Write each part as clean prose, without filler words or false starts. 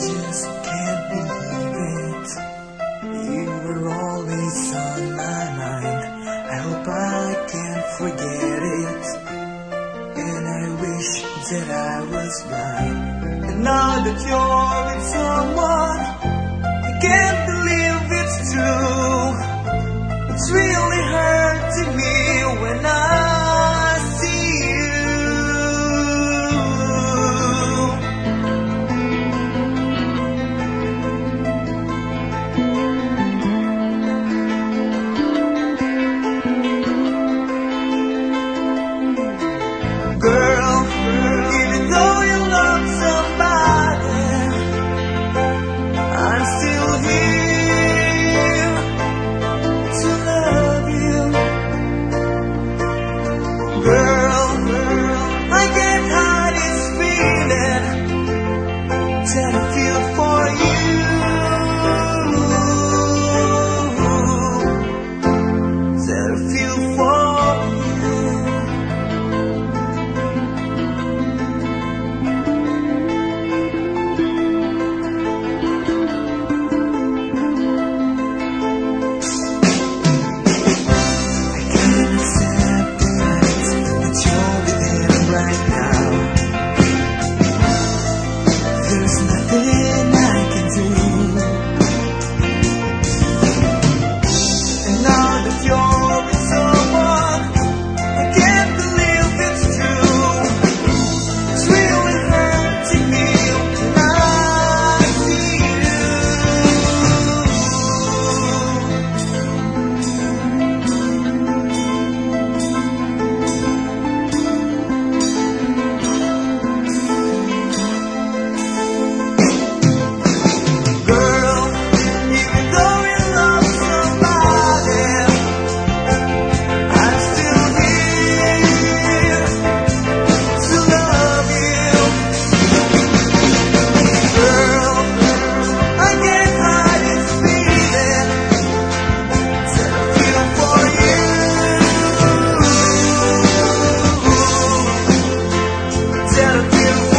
just can't believe it. You were always on my mind. I hope I can forget it. And I wish that I was blind. And now that you're with someone, I can't believe it's true. It's really hurting me when I see you. Girl, even though you love somebody, I'm still here to love you. Girl, I can't hide this feeling that I feel for you. That I feel for you. I can't accept the fact that you're with him right now. There's nothing I can do. And now that you're with someone, I can't believe it's true. It's really hurting me when I see you. Girl, even though you love somebody, I'm still here to love you. Girl, I can't hide this feeling that I feel for you. That I feel for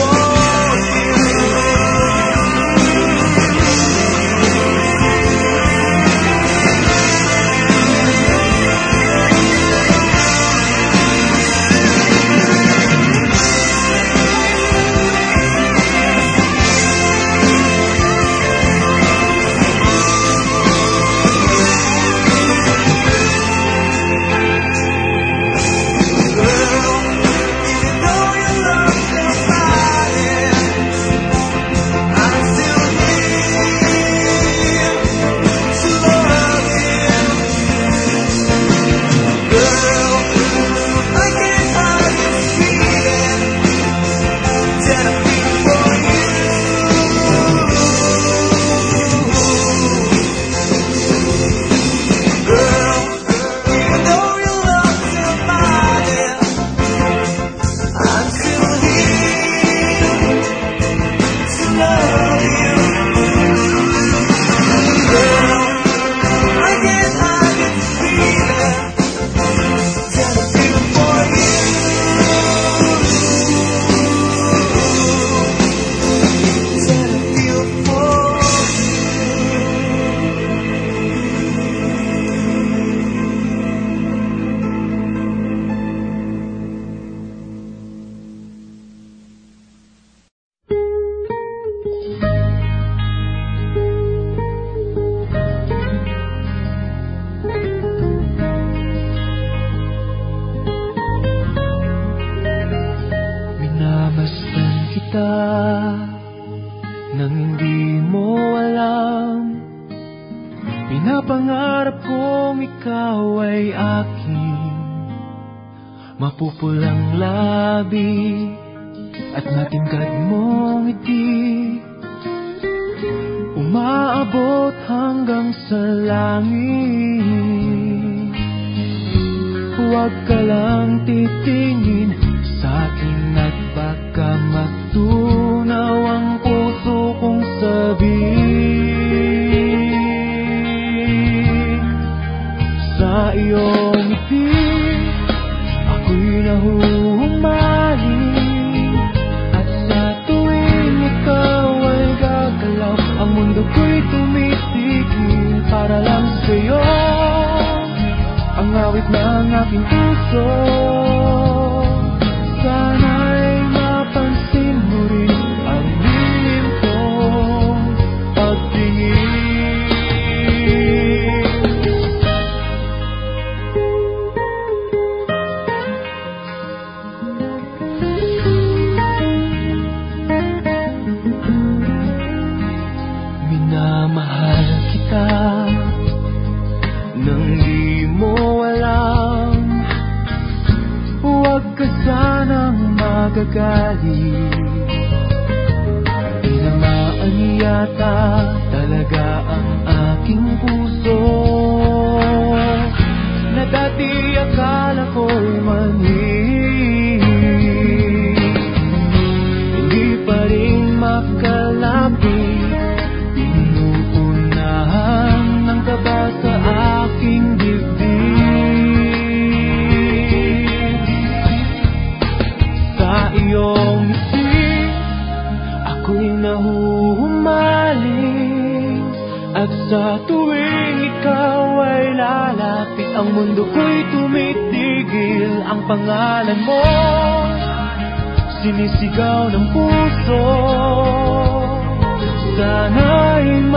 Minamasdan kita nang hindi mo alam. Pinapangarap kong ikaw ay aking mapupulang labi at matingkad mong ngiti, umaabot hanggang sa langit. Huwag ka lang titingin sa'kin at baka matunaw ang puso kong sabik. Sa iyong ngiti, ako'y nahuhumaling, at sa tuwing ikaw ay gagalaw, para lang sa'yo ang awit ng aking puso. Sana'y mapansin mo rin ang lihim kong pagtingin. Minamahal kita nang di mo alam. Huwag ka sanang magagalit. Tinamaan yata talaga ang aking puso na dati akala ko'y mali. Hindi pa rin makalapit, inuunahan ng kaba sa aking dibdib. Sa iyong ngiti ako'y nahuhumaling, at sa tuwing ikaw ay lalapit, ang mundo ko'y tumitigil. Ang pangalan mo sinisigaw ng puso. Sana'y